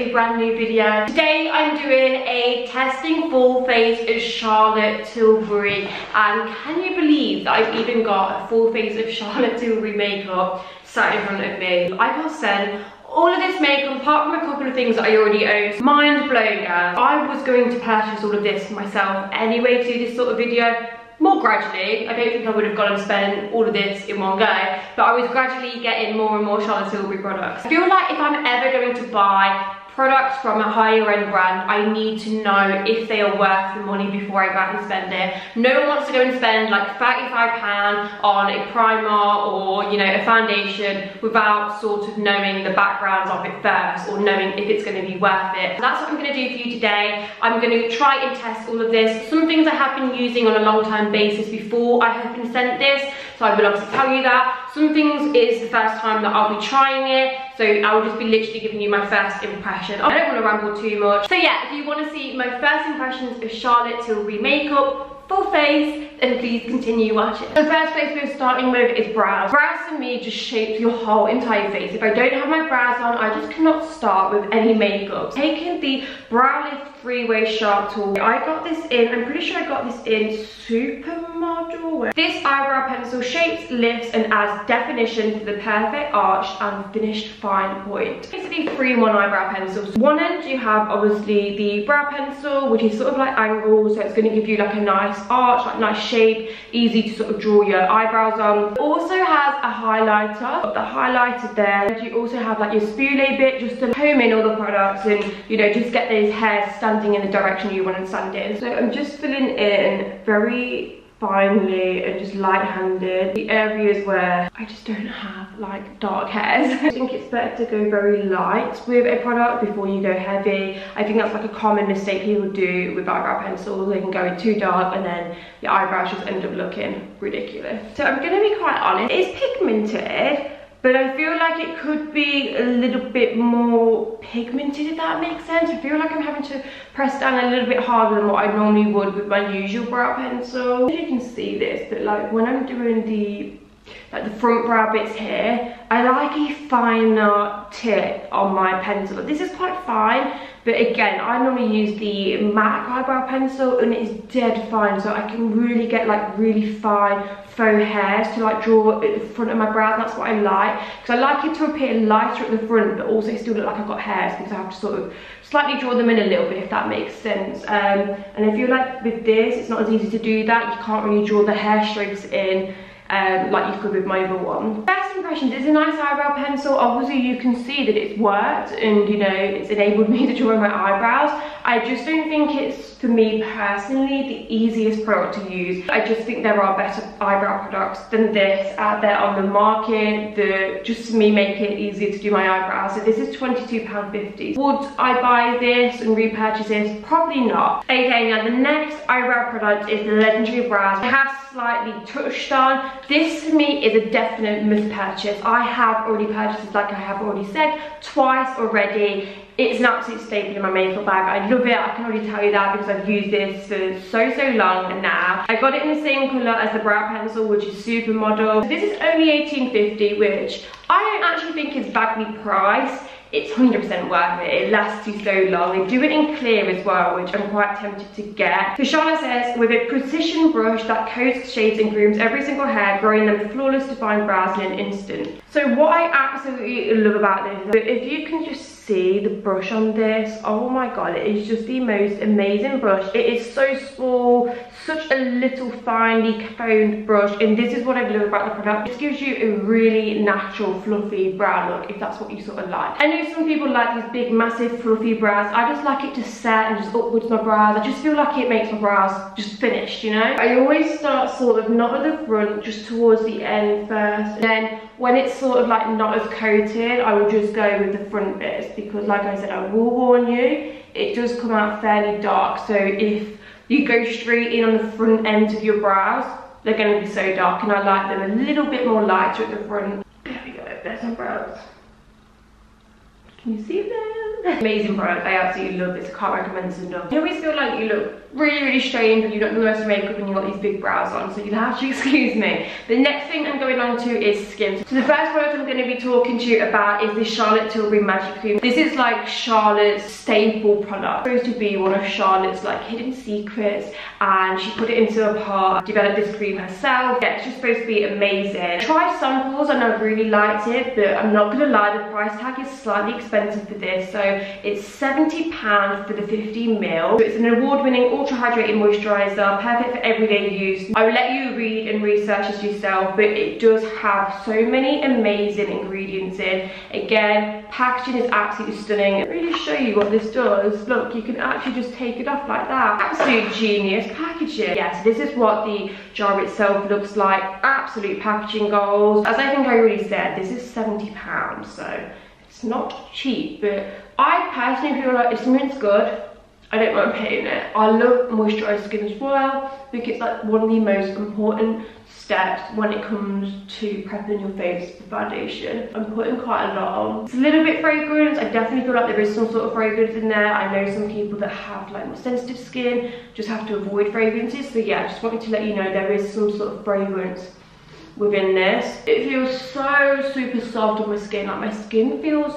a brand new video. Today I'm doing a testing full face of Charlotte Tilbury, and can you believe that I've even got a full face of Charlotte Tilbury makeup sat in front of me. I got sent all of this makeup apart from a couple of things that I already own. Mind blowing, guys. I was going to purchase all of this myself anyway to do this sort of video. More gradually. I don't think I would have gone and spent all of this in one go, but I was gradually getting more and more Charlotte Tilbury products. I feel like if I'm ever going to buy products from a higher end brand, I need to know if they are worth the money before I go out and spend it. No one wants to go and spend like £35 on a primer or, you know, a foundation without sort of knowing the backgrounds of it first, or knowing if it's going to be worth it. So that's what I'm going to do for you today. I'm going to try and test all of this. Some things I have been using on a long-term basis before I have been sent this, so I will obviously tell you that. Some things is the first time that I'll be trying it, so I will just be literally giving you my first impression. I don't want to ramble too much. So yeah, if you want to see my first impressions of Charlotte Tilbury makeup, full face, then please continue watching. The first place we're starting with is brows. Brows for me just shapes your whole entire face. If I don't have my brows on, I just cannot start with any makeup. Taking the Brow Lift 3-way sharp tool. I got this in, I'm pretty sure I got this in Supermodel. This eyebrow pencil shapes, lifts and adds definition to the perfect arch and finished fine point. Basically 3-in-1 eyebrow pencils. One end you have obviously the brow pencil, which is sort of like angled, so it's going to give you like a nice arch, like nice shape, easy to sort of draw your eyebrows on. It also has a highlighter. The highlighter there. You also have like your spoolie bit just to home in all the products and, you know, just get those hairs standing in the direction you want to stand in. So I'm just filling in very finely and just light-handed the areas where I just don't have like dark hairs. I think it's better to go very light with a product before you go heavy. I think that's like a common mistake people do with eyebrow pencils. They can go in too dark and then your eyebrows just end up looking ridiculous. So I'm going to be quite honest, it's pigmented, but I feel like it could be a little bit more pigmented, if that makes sense. I feel like I'm having to press down a little bit harder than what I normally would with my usual brow pencil. You can see this, but like when I'm doing the front brow bits here, I like a finer tip on my pencil. This is quite fine, but again, I normally use the MAC eyebrow pencil and it is dead fine, so I can really get like really fine faux hairs to like draw at the front of my brows. And that's what I like, because I like it to appear lighter at the front but also still look like I've got hairs, because I have to sort of slightly draw them in a little bit, if that makes sense. And I feel like with this, it's not as easy to do that. You can't really draw the hair strokes in like you could with my other one. First impressions, it's a nice eyebrow pencil. Obviously you can see that it's worked and, you know, it's enabled me to draw my eyebrows. I just don't think it's, for me personally, the easiest product to use. I just think there are better eyebrow products than this out there on the market that just to me make it easier to do my eyebrows. So this is £22.50. Would I buy this and repurchase this? Probably not. Okay, now the next eyebrow product is the Legendary Brows. I have slightly touched on. This to me is a definite must purchase. I have already purchased it, like I have already said, twice already. It's an absolute staple in my makeup bag. I love it, I can already tell you that, because I've used this for so long now. I got it in the same colour as the brow pencil, which is Supermodel. So this is only £18.50, which I don't actually think is badly priced. It's 100% worth it. It lasts you so long. They do it in clear as well, which I'm quite tempted to get. So Charlotte says, with a precision brush that coats, shades and grooms every single hair, growing them flawless defined brows in an instant. So what I absolutely love about this, if you can just see the brush on this, oh my god, it is just the most amazing brush. It is so small, such a little finely combed brush, and this is what I love about the product. It gives you a really natural fluffy brow look, if that's what you sort of like. I know some people like these big massive fluffy brows. I just like it to set and just upwards my brows. I just feel like it makes my brows just finished, you know. I always start sort of not at the front, just towards the end first, and then when it's sort of like not as coated, I will just go with the front bits, because like I said, I will warn you, it does come out fairly dark. So if you go straight in on the front end of your brows, they're going to be so dark, and I like them a little bit more lighter at the front. There we go, there's my brows. Can you see them? Amazing product. I absolutely love this. I can't recommend this enough. I always feel like you look really strange when you've not done the rest of makeup and you've got these big brows on, so you'll have to excuse me. The next thing I'm going on to is skin. So the first product I'm going to be talking to you about is the Charlotte Tilbury Magic Cream. This is like Charlotte's staple product. It's supposed to be one of Charlotte's like hidden secrets, and she put it into a pot, developed this cream herself. Yeah, it's just supposed to be amazing. I tried samples and I really liked it, but I'm not going to lie, the price tag is slightly expensive for this. So it's £70 for the 50ml. So it's an award-winning ultra hydrating moisturizer, perfect for everyday use. I will let you read and research this yourself, but it does have so many amazing ingredients in. Again, packaging is absolutely stunning. I'll really show you what this does. Look, you can actually just take it off like that. Absolute genius packaging. Yes, this is what the jar itself looks like. Absolute packaging goals. As I think I already said, this is £70, so it's not cheap, but I personally feel like if something's good, I don't mind paying it. I love moisturised skin as well, because it's like one of the most important steps when it comes to prepping your face for foundation. I'm putting quite a lot on. It's a little bit fragrance. I definitely feel like there is some sort of fragrance in there. I know some people that have like more sensitive skin just have to avoid fragrances. So yeah, I just wanted to let you know there is some sort of fragrance within this. It feels so super soft on my skin. Like my skin feels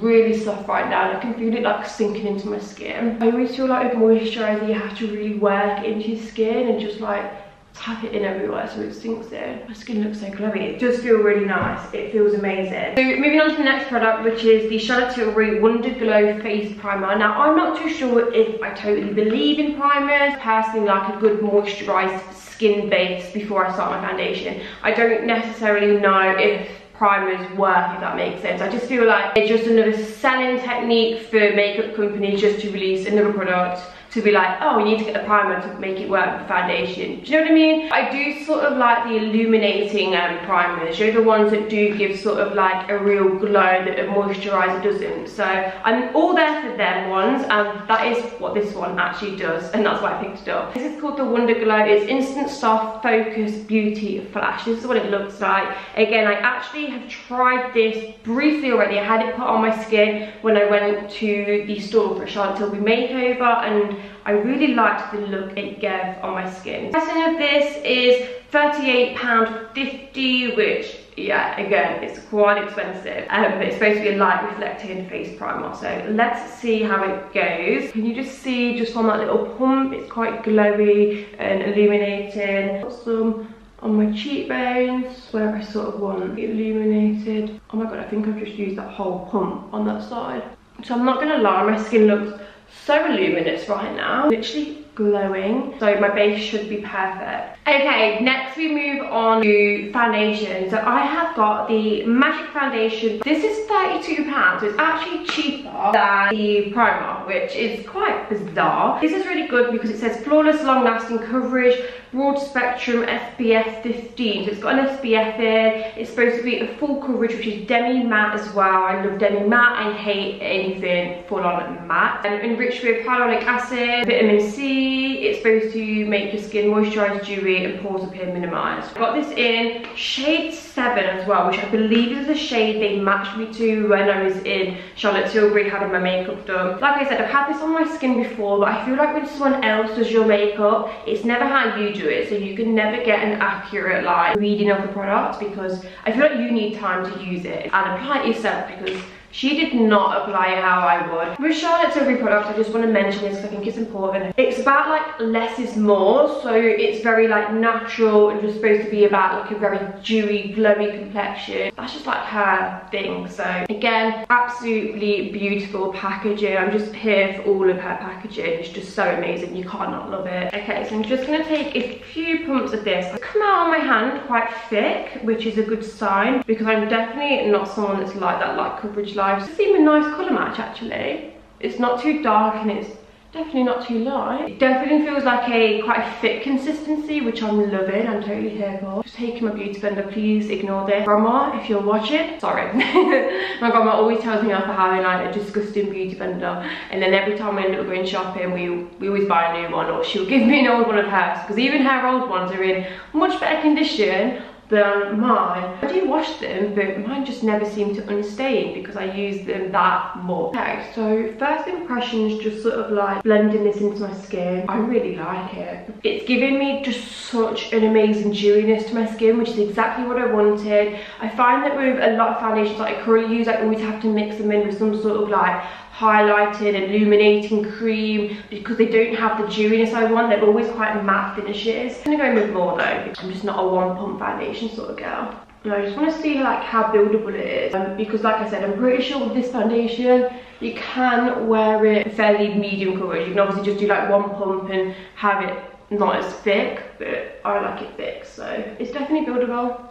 really soft right now, and I can feel it like sinking into my skin. I always feel like with moisturiser you have to really work into your skin and just like tap it in everywhere so it sinks in. My skin looks so glowy. It does feel really nice. It feels amazing. So moving on to the next product, which is the Charlotte Tilbury Wonder Glow Face Primer. Now I'm not too sure if I totally believe in primers. Personally, like a good moisturised skin base before I start my foundation. I don't necessarily know if primers work, if that makes sense. I just feel like it's just another selling technique for makeup companies just to release another product to be like, oh, you need to get the primer to make it work with foundation. Do you know what I mean? I do sort of like the illuminating primers. You're the ones that do give sort of like a real glow that a moisturiser doesn't. So I'm all there for them ones, and that is what this one actually does, and that's why I picked it up. This is called the Wonder Glow. It's Instant Soft Focus Beauty Flash. This is what it looks like. Again, I actually have tried this briefly already. I had it put on my skin when I went to the store for a Charlotte Tilbury makeover, and I really liked the look it gave on my skin. The pricing of this is £38.50, which, yeah, again, it's quite expensive. But it's supposed to be a light reflecting face primer. So let's see how it goes. Can you just see, just from that little pump, it's quite glowy and illuminating. Got some on my cheekbones where I sort of want it illuminated. Oh my god, I think I've just used that whole pump on that side. So I'm not gonna lie, my skin looks so luminous right now, literally glowing, so my base should be perfect. Okay, next we move on to foundation. So I have got the Magic Foundation. This is £32, so it's actually cheaper than the primer, which is quite bizarre. This is really good because it says flawless long-lasting coverage, broad spectrum, SPF 15. So it's got an SPF in. It's supposed to be a full coverage, which is demi matte as well. I love demi matte. I hate anything full on matte. Enriched with hyaluronic acid, vitamin C. It's supposed to make your skin moisturised, dewy, and pores appear minimised. I got this in shade 7 as well, which I believe is the shade they matched me to when I was in Charlotte Tilbury having my makeup done. Like I said, I've had this on my skin before, but I feel like when someone else does your makeup, it's never how you do it, so you can never get an accurate like reading of the product, because I feel like you need time to use it and apply it yourself, because she did not apply it how I would. With Charlotte Tilbury products, I just want to mention this because I think it's important. It's about like less is more, so it's very like natural and just supposed to be about like a very dewy, glowy complexion. That's just like her thing. So again, absolutely beautiful packaging. I'm just here for all of her packaging. It's just so amazing. You can't not love it. Okay, so I'm just going to take a few pumps of this. It's come out on my hand quite thick, which is a good sign, because I'm definitely not someone that's like that light coverage life. It's even a nice colour match actually. It's not too dark and it's definitely not too light. It definitely feels like a quite thick consistency, which I'm loving. I'm totally here for. Just taking my beauty blender, please ignore this. Grandma, if you're watching, sorry. My grandma always tells me off for having like a disgusting beauty blender, and then every time we end up going shopping, we always buy a new one, or she'll give me an old one of hers, because even her old ones are in much better condition, than mine. I do wash them, but mine just never seem to unstain because I use them that much. Okay, so first impressions, just sort of like blending this into my skin. I really like it. It's giving me just such an amazing dewiness to my skin, which is exactly what I wanted. I find that with a lot of foundations that I currently use, I always have to mix them in with some sort of like highlighted, illuminating cream because they don't have the dewiness I want. They're always quite matte finishes. I'm gonna go in with more though. I'm just not a one pump foundation sort of girl. And I just want to see like how buildable it is because like I said, I'm pretty sure with this foundation you can wear it fairly medium coverage. You can obviously just do like one pump and have it not as thick, but I like it thick, so it's definitely buildable,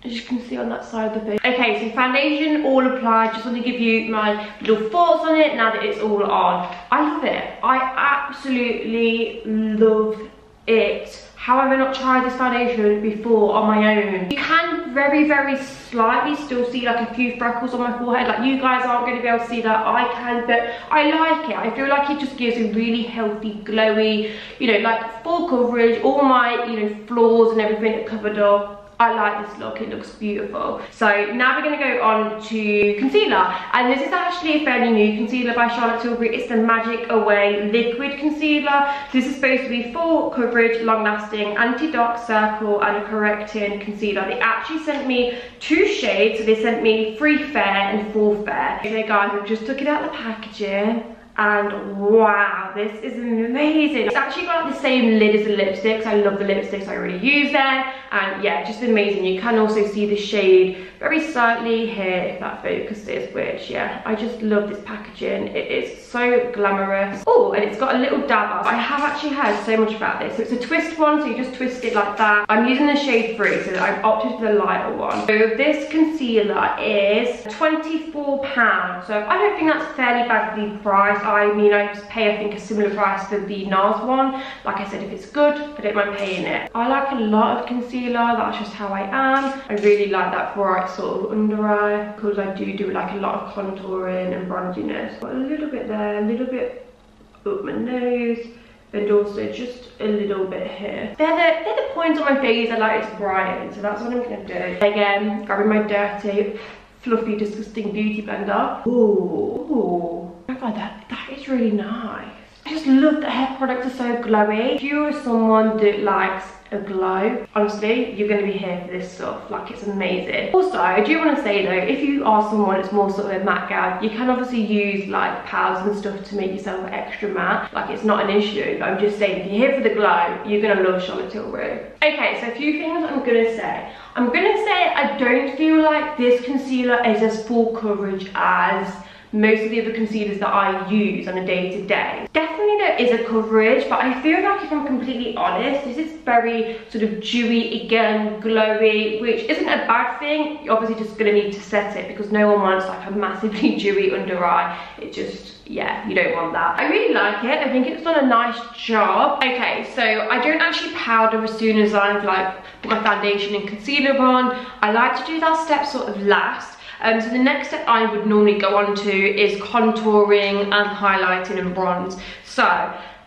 as you can see on that side of the face. Okay, so foundation all applied. Just want to give you my little thoughts on it now that it's all on. I love it. I absolutely love it. How have I not tried this foundation before on my own? You can very, very slightly still see like a few freckles on my forehead. Like you guys aren't going to be able to see that. I can, but I like it. I feel like it just gives a really healthy, glowy, you know, like full coverage. All my, you know, flaws and everything are covered up. I like this look, it looks beautiful. So now we're going to go on to concealer, and this is actually a fairly new concealer by Charlotte Tilbury. It's the Magic Away liquid concealer. So this is supposed to be full coverage, long lasting, anti-dark circle and a correcting concealer. They actually sent me 2 shades, so they sent me Free Fair and Full Fair. Okay guys, I've just took it out of the packaging. And wow, this is amazing. It's actually got the same lid as the lipsticks. I love the lipsticks I already use there, and yeah, just amazing. You can also see the shade very slightly here if that focuses, which yeah, I just love this packaging. It is so glamorous. Oh, and it's got a little dabber. I have actually heard so much about this. So it's a twist one, so you just twist it like that. I'm using the shade 3, so I've opted for the lighter one. So this concealer is £24, so I don't think that's fairly badly priced. I mean, I just pay, I think, a similar price for the NARS one. Like I said, if it's good, I don't mind paying it. I like a lot of concealer, that's just how I am. I really like that bright sort of under eye, because I do like a lot of contouring and bronziness. Got a little bit there, a little bit up my nose, and also just a little bit here. They're the points on my face I like to brighten, so that's what I'm gonna do. Again, grabbing my dirty, fluffy, disgusting beauty blender. Ooh. Oh my god, that is really nice. I just love that hair products are so glowy. If you're someone that likes a glow, honestly, you're going to be here for this stuff. Like, it's amazing. Also, I do want to say though, if you are someone that's more sort of a matte gal, you can obviously use like powders and stuff to make yourself extra matte. Like, it's not an issue. But I'm just saying, if you're here for the glow, you're going to love Charlotte Tilbury. Okay, so a few things I'm going to say. I'm going to say I don't feel like this concealer is as full coverage as most of the other concealers that I use on a day-to-day. Definitely there is a coverage, but I feel like, if I'm completely honest, this is very sort of dewy, again, glowy, which isn't a bad thing. You're obviously just gonna need to set it because no one wants like a massively dewy under eye. It just, yeah, you don't want that. I really like it. I think it's done a nice job. Okay, so I don't actually powder as soon as I've like put my foundation and concealer on. I like to do that step sort of last. So the next step I would normally go on to is contouring and highlighting and bronze. So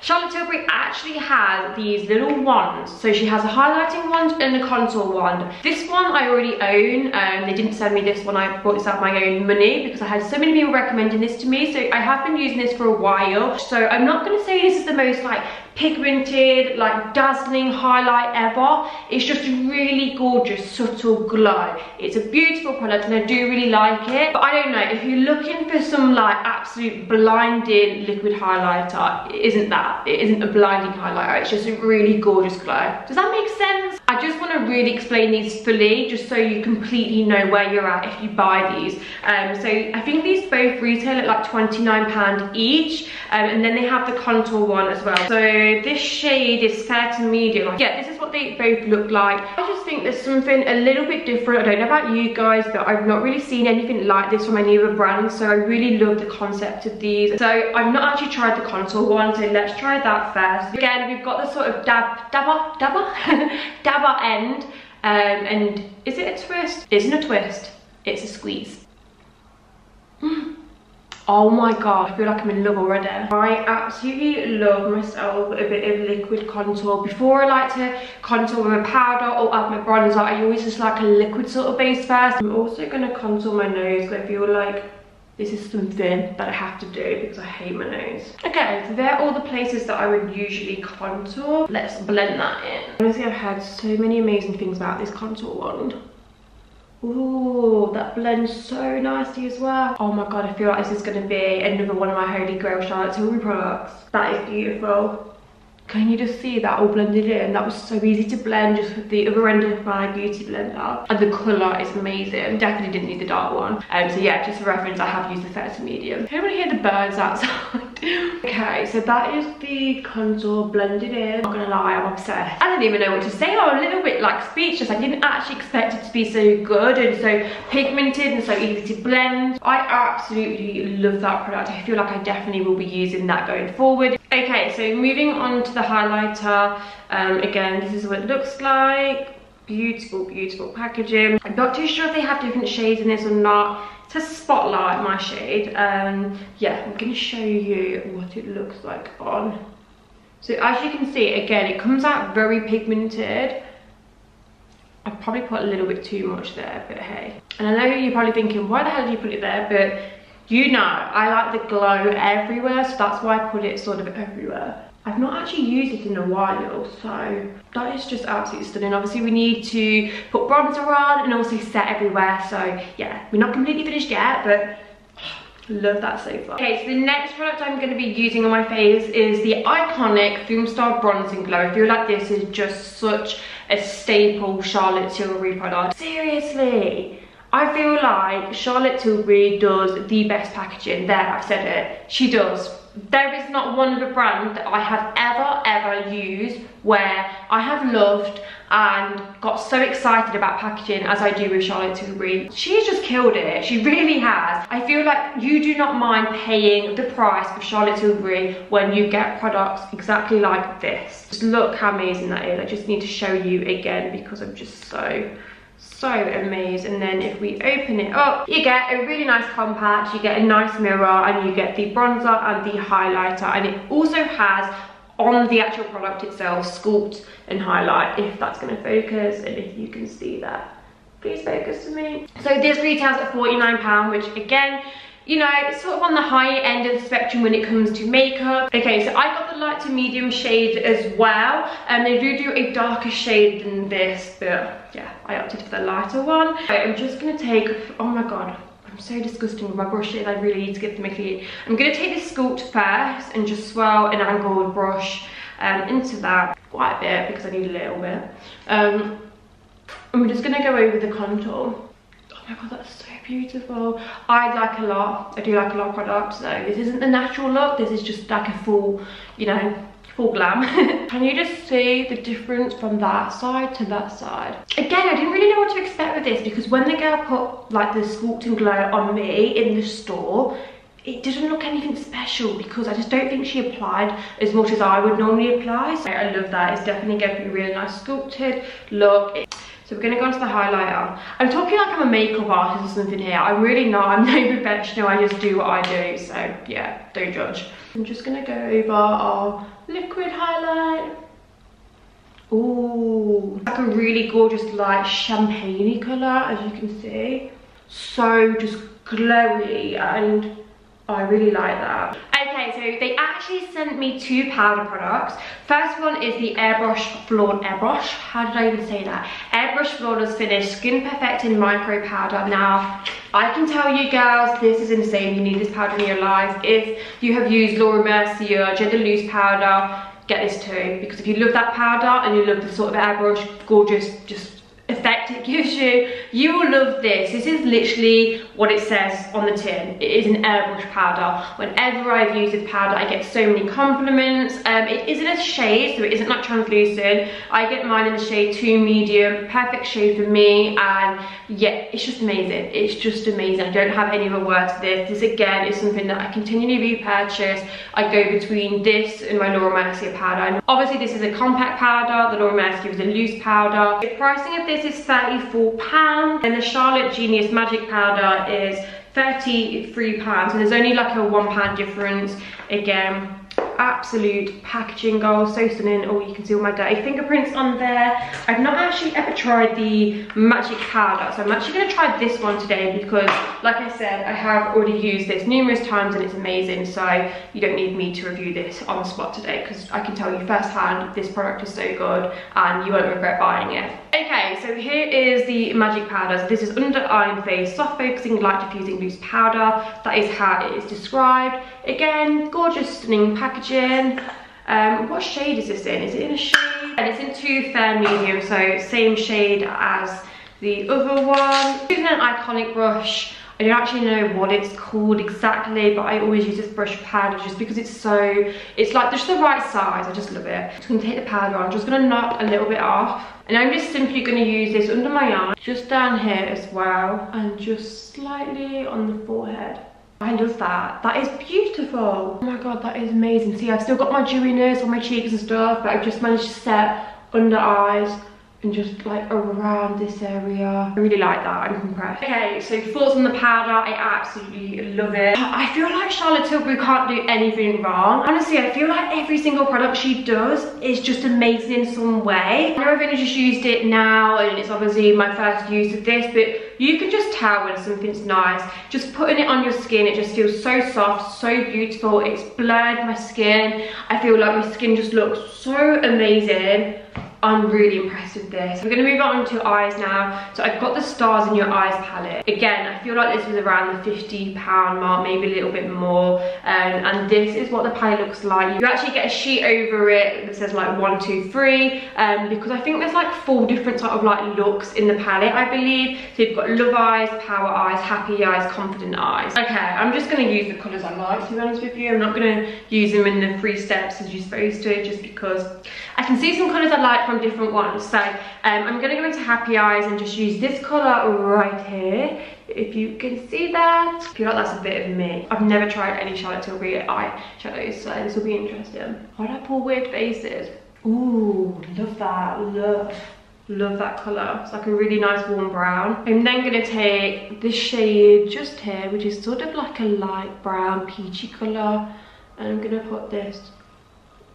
Charlotte Tilbury actually has these little wands. So she has a highlighting wand and a contour wand. This one I already own. They didn't send me this one. I bought this out of my own money because I had so many people recommending this to me. So I have been using this for a while. So I'm not going to say this is the most like pigmented, like dazzling highlight ever. It's just a really gorgeous, subtle glow. It's a beautiful product and I do really like it. But I don't know, if you're looking for some like absolute blinding liquid highlighter, it isn't that. It isn't a blinding highlighter. It's just a really gorgeous glow. Does that make sense? I just want to really explain these fully, just so you completely know where you're at if you buy these. So I think these both retail at like £29 each, and then they have the contour one as well. So this shade is fair to medium. Yeah, this is what they both look like. I just think there's something a little bit different. I don't know about you guys, but I've not really seen anything like this from any other brands, so I really love the concept of these. So I've not actually tried the contour one, so let's try that first. Again, we've got the sort of dabber end, and is it a twist? It isn't a twist, it's a squeeze. Oh my god, I feel like I'm in love already. I absolutely love myself a bit of liquid contour. Before I like to contour with a powder or add my bronzer, I always just like a liquid sort of base first. I'm also going to contour my nose because I feel like this is something that I have to do because I hate my nose. Okay, so there are all the places that I would usually contour. Let's blend that in. Honestly, I've heard so many amazing things about this contour wand. Ooh, that blends so nicely as well. Oh my god, I feel like this is going to be another one of my holy grail Charlotte Tilbury products. That is beautiful. Can you just see that all blended in? That was so easy to blend just with the other end of my beauty blender. And the colour is amazing. Definitely didn't use the dark one. So yeah, just for reference, I have used the fair to medium. I don't want to hear the birds outside. Okay, so that is the contour blended in. Not gonna lie, I'm obsessed. I didn't even know what to say. I'm a little bit like speechless. I didn't actually expect it to be so good and so pigmented and so easy to blend. I absolutely love that product. I feel like I definitely will be using that going forward. Okay, so moving on to the highlighter. Again, this is what it looks like. Beautiful, beautiful packaging. I'm not too sure if they have different shades in this or not. It says Spotlight, my shade. Yeah, I'm gonna show you what it looks like on. So as you can see, again, it comes out very pigmented. I probably put a little bit too much there, but hey. And I know you're probably thinking, why the hell did you put it there? But you know, I like the glow everywhere, so that's why I put it sort of everywhere. I've not actually used it in a while, so that is just absolutely stunning. Obviously, we need to put bronzer on and also set everywhere, so yeah, we're not completely finished yet, but love that so far. Okay, so the next product I'm going to be using on my face is the iconic Film Star Bronzing Glow. I feel like this is just such a staple Charlotte Tilbury product. Seriously. I feel like Charlotte Tilbury does the best packaging. There, I've said it. She does. There is not one other brand that I have ever used where I have loved and got so excited about packaging as I do with Charlotte Tilbury. She's just killed it. She really has. I feel like you do not mind paying the price for Charlotte Tilbury when you get products exactly like this. Just look how amazing that is. I just need to show you again because I'm just so amazed. And then if we open it up, you get a really nice compact, you get a nice mirror, and you get the bronzer and the highlighter. And it also has on the actual product itself sculpt and highlight, if that's going to focus and if you can see that. Please focus to me. So this retails at £49, which again, you know, it's sort of on the higher end of the spectrum when it comes to makeup. Okay, so I got the light to medium shade as well, and they do a darker shade than this, but yeah, I opted for the lighter one. I'm just gonna take, oh my god, I'm so disgusting with my brushes. I really need to get them clean. I'm gonna take this sculpt first and just swirl an angled brush into that quite a bit because I need a little bit. And we're just gonna go over the contour. Oh my god, that's so beautiful. I like a lot. I do like a lot of products, so this isn't the natural look. This is just like a full, you know, full glam. Can you just see the difference from that side to that side? Again, I didn't really know what to expect with this because when the girl put like the sculpting glow on me in the store, it didn't look anything special because I just don't think she applied as much as I would normally apply. So I love that. It's definitely giving me a really nice sculpted look. So we're going to go on to the highlighter. I'm talking like I'm a makeup artist or something here. I'm really not. I'm no professional. I just do what I do. So yeah, don't judge. I'm just going to go over our liquid highlight. Ooh, like a really gorgeous light champagne colour, as you can see. So just glowy, and I really like that. Okay, so they actually sent me two powder products. First one is the Airbrush, how did I even say that? Airbrush Flawless Finish Skin Perfecting Micro Powder. Now, I can tell you girls, this is insane. You need this powder in your life. If you have used Laura Mercier Gender Loose powder, get this too. Because if you love that powder and you love the sort of airbrush, gorgeous, just effect it gives you, you will love this. This is literally what it says on the tin. It is an airbrush powder. Whenever I've used this powder, I get so many compliments. It isn't a shade, so it isn't like translucent. I get mine in the shade 2 medium, perfect shade for me, and yeah, it's just amazing. It's just amazing. I don't have any other words for this. This again is something that I continually repurchase. I go between this and my Laura Mercier powder. And obviously this is a compact powder, the Laura Mercier is a loose powder. The pricing of this is £34, and the Charlotte Genius Magic powder is £33, and there's only like a £1 difference. Again, absolute packaging gold, so stunning. Oh, you can see all my dirty fingerprints on there. I've not actually ever tried the magic powder, so I'm actually going to try this one today because, like I said, I have already used this numerous times and it's amazing, so you don't need me to review this on the spot today because I can tell you firsthand this product is so good and you won't regret buying it. Okay, so here is the magic powder. So this is under eye and face, soft focusing, light diffusing loose powder. That is how it is described. Again, gorgeous, stunning packaging. What shade is this in? Is it in a shade? And it's in 2 fair medium, so same shade as the other one. Using an iconic brush. I don't actually know what it's called exactly, but I always use this brush powder just because it's like just the right size. I just love it. I'm just gonna take the powder on, I'm just gonna knock a little bit off. And I'm just simply gonna use this under my eye, just down here as well, and just slightly on the forehead. I love that. That is beautiful. Oh my god, that is amazing. See, I've still got my dewiness on my cheeks and stuff, but I've just managed to set under eyes and just like around this area. I really like that. I'm impressed. Okay, so thoughts on the powder. I absolutely love it. I feel like Charlotte Tilbury can't do anything wrong. Honestly, I feel like every single product she does is just amazing in some way. I know I've only just used it now and it's obviously my first use of this, but you can just tell when something's nice. Just putting it on your skin, it just feels so soft, so beautiful. It's blurred my skin. I feel like my skin just looks so amazing. I'm really impressed with this. We're going to move on to eyes now. So I've got the Stars in Your Eyes palette. Again, I feel like this was around the £50 mark, maybe a little bit more. And this is what the palette looks like. You actually get a sheet over it that says like 1, 2, 3. Because I think there's like 4 different sort of like looks in the palette, I believe. So you've got Love Eyes, Power Eyes, Happy Eyes, Confident Eyes. Okay, I'm just going to use the colours I like, to be honest with you. I'm not going to use them in the 3 steps as you're supposed to, just because I can see some colours I like from different ones. So I'm going to go into Happy Eyes and just use this colour right here, if you can see that. I feel like that's a bit of me. I've never tried any Charlotte Tilbury eyeshadows, so this will be interesting. Why do I pull weird faces? Ooh, love that. Love that colour. It's like a really nice warm brown. I'm then going to take this shade just here, which is sort of like a light brown peachy colour, and I'm going to put this.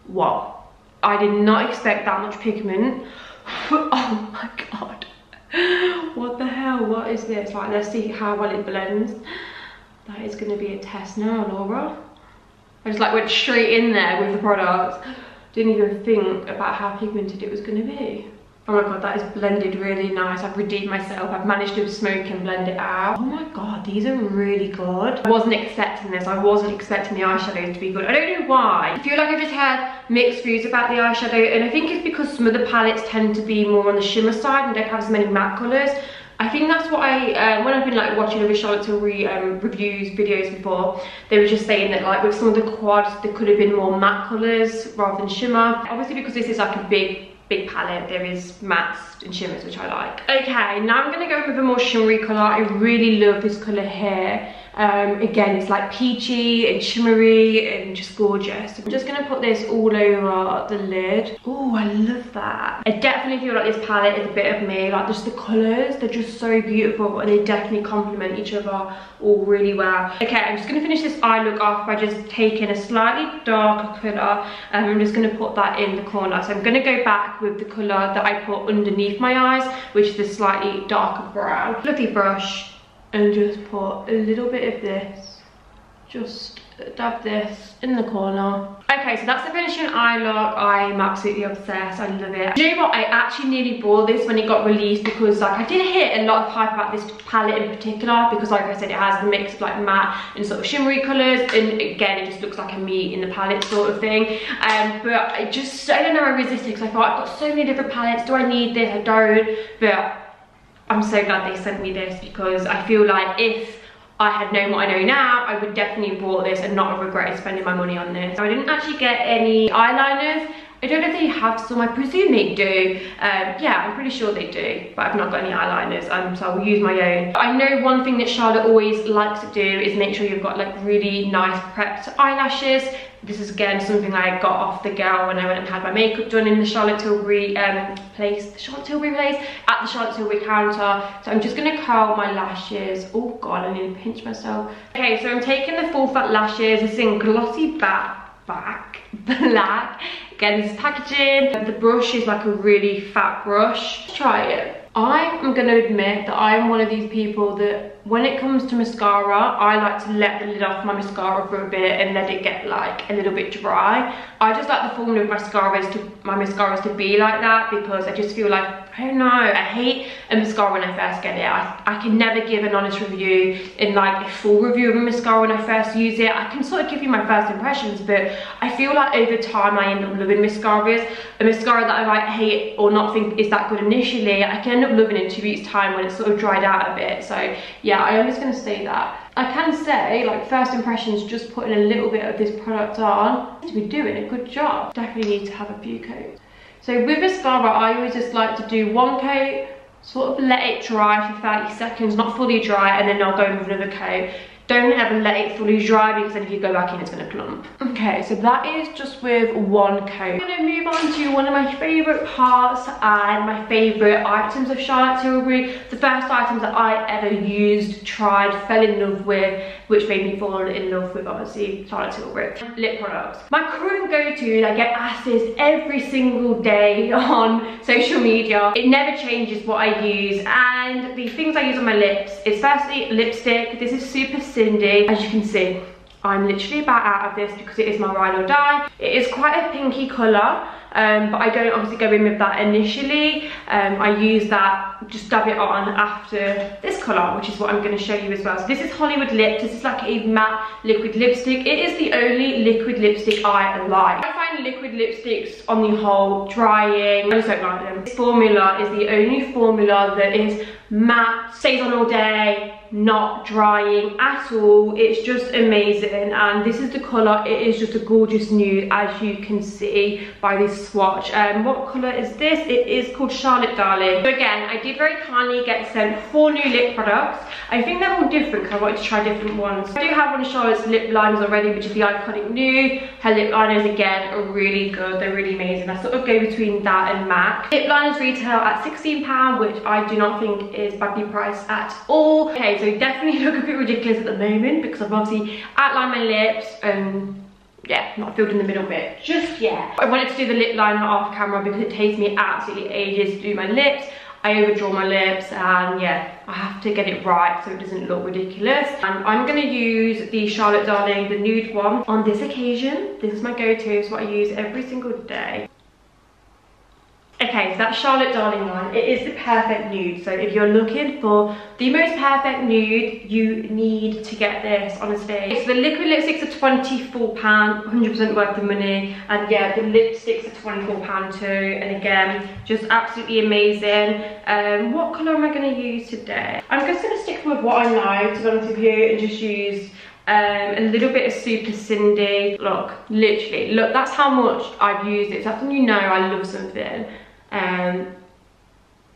Wow, I did not expect that much pigment. Oh my god, what the hell, what is this? Right, let's see how well it blends. That is going to be a test now, Laura. I just like went straight in there with the product. Didn't even think about how pigmented it was going to be. Oh my god, that is blended really nice. I've redeemed myself. I've managed to smoke and blend it out. Oh my god, these are really good. I wasn't expecting this. I wasn't expecting the eyeshadows to be good. I don't know why. I feel like I've just had mixed views about the eyeshadow, and I think it's because some of the palettes tend to be more on the shimmer side and don't have as many matte colours. I think that's what when I've been like watching other Charlotte Tilbury reviews videos before, they were just saying that like with some of the quads there could have been more matte colours rather than shimmer. Obviously because this is like a big palette, there is mattes and shimmers, which I like. Okay, now I'm going to go with a more shimmery colour. I really love this colour here. Again, it's like peachy and shimmery and just gorgeous. I'm just going to put this all over the lid. Oh, I love that. I definitely feel like this palette is a bit of me. Like just the colours, they're just so beautiful and they definitely complement each other all really well. Okay, I'm just going to finish this eye look off by just taking a slightly darker colour. I'm just going to put that in the corner. So I'm going to go back with the colour that I put underneath my eyes, which is the slightly darker brown. Fluffy brush. And just put a little bit of this, just dab this in the corner. Okay, so that's the finishing eye look. I'm absolutely obsessed. I love it. You know what? I actually nearly bought this when it got released because like I did hit a lot of hype about this palette in particular because like I said, it has the mix of like matte and sort of shimmery colours, and again it just looks like a me in the palette sort of thing. But I don't know, I resisted because I thought I've got so many different palettes. Do I need this? I don't. But I'm so glad they sent me this because I feel like if I had known what I know now, I would definitely have bought this and not have regretted spending my money on this. So I didn't actually get any eyeliners. I don't know if they have some, I presume they do. Yeah, I'm pretty sure they do, but I've not got any eyeliners, so I will use my own. I know one thing that Charlotte always likes to do is make sure you've got like really nice prepped eyelashes. This is again something I got off the girl when I went and had my makeup done in the Charlotte Tilbury place, at the Charlotte Tilbury counter. So I'm just gonna curl my lashes. Oh god, I need to pinch myself. Okay, so I'm taking the full fat lashes. This is in glossy black. Again, this is packaging. The brush is like a really fat brush. Let's try it. I am going to admit that I am one of these people that when it comes to mascara, I like to let the lid off my mascara for a bit and let it get like a little bit dry. I just like the formula of my mascaras to be like that, because I just feel like, I don't know, I hate a mascara when I first get it. I can never give an honest review in like a full review of a mascara when I first use it. I can sort of give you my first impressions, but I feel like over time I end up loving mascaras. A mascara that I might hate or not think is that good initially, I can end up loving it in 2 weeks time when it's sort of dried out a bit. So yeah, I am just going to say that. I can say, like, first impressions, just putting a little bit of this product on, to be doing a good job. Definitely need to have a few coats. So with mascara, I always just like to do one coat, sort of let it dry for 30 seconds, not fully dry, and then I'll go in with another coat. Don't ever let it fully dry, because then if you go back in, it's going to clump. Okay, so that is just with one coat. I'm going to move on to one of my favourite parts and my favourite items of Charlotte Tilbury. The first items that I ever used, tried, fell in love with, which made me fall in love with, obviously, Charlotte Tilbury. Lip products. My current go-to, I get asked this every single day on social media. It never changes what I use, and the things I use on my lips is firstly lipstick. This is Super Cindy. As you can see, I'm literally about out of this because it is my ride or die. It is quite a pinky colour, but I don't obviously go in with that initially. I use that, just dab it on after this colour, which is what I'm going to show you as well. So this is Hollywood Lips. This is like a matte liquid lipstick. It is the only liquid lipstick I like. I find liquid lipsticks on the whole drying. I just don't like them. This formula is the only formula that is matte, stays on all day, not drying at all. It's just amazing, and this is the colour. It is just a gorgeous nude, as you can see by this swatch. What colour is this? It is called Charlotte Darling. So again, I did very kindly get sent 4 new lip products. I think they're all different because I wanted to try different ones. I do have one of Charlotte's lip liners already, which is the Iconic Nude. Her lip liners again are really good. They're really amazing. I sort of go between that and MAC. Lip liners retail at £16, which I do not think is badly priced at all. Okay, so definitely look a bit ridiculous at the moment because I've obviously outlined my lips and yeah, not filled in the middle bit just yet. I wanted to do the lip liner off camera because it takes me absolutely ages to do my lips. I overdraw my lips, and yeah, I have to get it right so it doesn't look ridiculous. And I'm going to use the Charlotte Darling, the nude one, on this occasion. This is my go-to, it's what I use every single day. Okay, so that's Charlotte Darling line. It is the perfect nude. So if you're looking for the most perfect nude, you need to get this, honestly. So the liquid lipsticks are £24, 100% worth the money. And yeah, the lipsticks are £24 too. And again, just absolutely amazing. What colour am I going to use today? I'm just going to stick with what I know, to be honest with you, and just use a little bit of Super Cindy. Look, literally, look, that's how much I've used it. So that's when you know I love something. And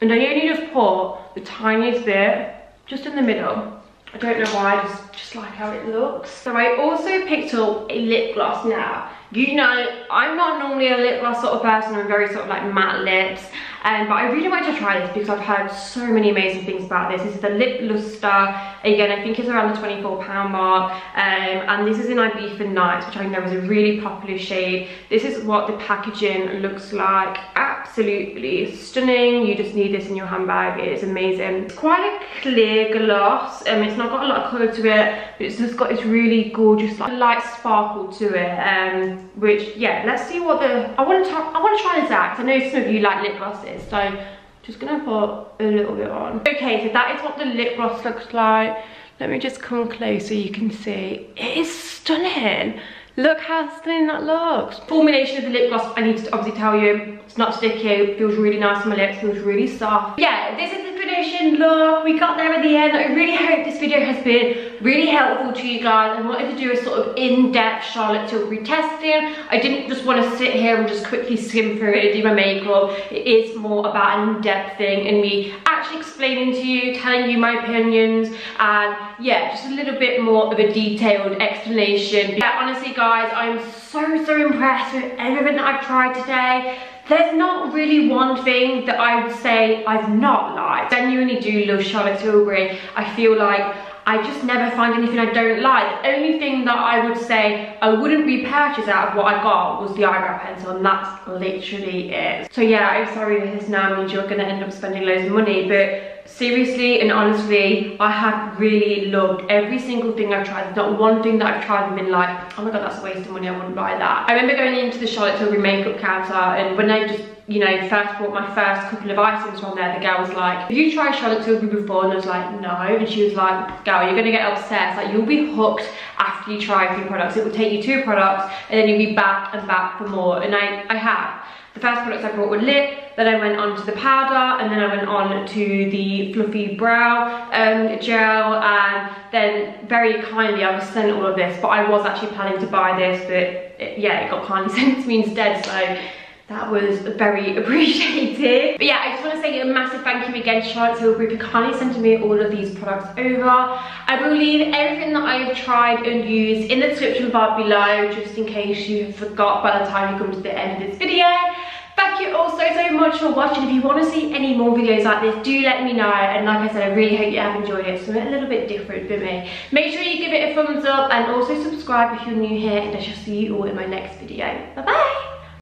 I only just put the tiniest bit just in the middle. I don't know why, I just like how it looks. So I also picked up a lip gloss now. You know, I'm not normally a lip gloss sort of person. I'm very sort of like matte lips. But I really wanted to try this because I've heard so many amazing things about this. This is the Lip Luster. Again, I think it's around the £24 mark. And this is in Ibiza Nights, which I know is a really popular shade. This is what the packaging looks like. Absolutely stunning. You just need this in your handbag. It is amazing. It's quite a clear gloss. It's not got a lot of colour to it, but it's just got this really gorgeous like light sparkle to it. Which, yeah, let's see what the... I want to try this out because I know some of you like lip glosses. So just gonna put a little bit on. Okay, so that is what the lip gloss looks like. Let me just come close so you can see. It is stunning. Look how stunning that looks. Formulation of the lip gloss, I need to obviously tell you, it's not sticky, it feels really nice on my lips, feels really soft. Yeah, this is the finish finishing look. We got there at the end. I really hope this video has been really helpful to you guys. I wanted to do a sort of in-depth Charlotte Tilbury testing. I didn't just want to sit here and just quickly skim through it and do my makeup. It is more about an in-depth thing and me actually explaining to you, telling you my opinions, and yeah, just a little bit more of a detailed explanation. But yeah, honestly guys, I'm so impressed with everything that I've tried today. There's not really one thing that I would say I've not liked. I genuinely do love Charlotte Tilbury. I feel like I just never find anything I don't like. The only thing that I would say I wouldn't repurchase out of what I got was the eyebrow pencil, and that's literally it. So yeah, I'm sorry if this now means you're gonna end up spending loads of money, but seriously and honestly, I have really loved every single thing I've tried. There's not one thing that I've tried and been like, oh my god, that's a waste of money, I wouldn't buy that. I remember going into the Charlotte Tilbury makeup counter, and when they just, you know, first bought my first couple of items from there, the girl was like, have you tried Charlotte Tilbury before? And I was like, no. And she was like, girl, you're gonna get obsessed. Like, you'll be hooked after you try a few products. It will take you 2 products and then you'll be back and back for more. And I have. The first products I brought were lip, then I went on to the powder, and then I went on to the fluffy brow gel, and then very kindly I was sent all of this, but I was actually planning to buy this, but yeah, it got kindly sent to me instead, so that was very appreciated. But yeah, I just want to say a massive thank you again to Charlotte Tilbury for kindly sending me all of these products over. I will leave everything that I have tried and used in the description bar below, just in case you forgot by the time you come to the end of this video. Thank you all so much for watching. If you want to see any more videos like this, do let me know. And like I said, I really hope you have enjoyed it. Something a little bit different for me. Make sure you give it a thumbs up and also subscribe if you're new here, and I shall see you all in my next video. Bye bye.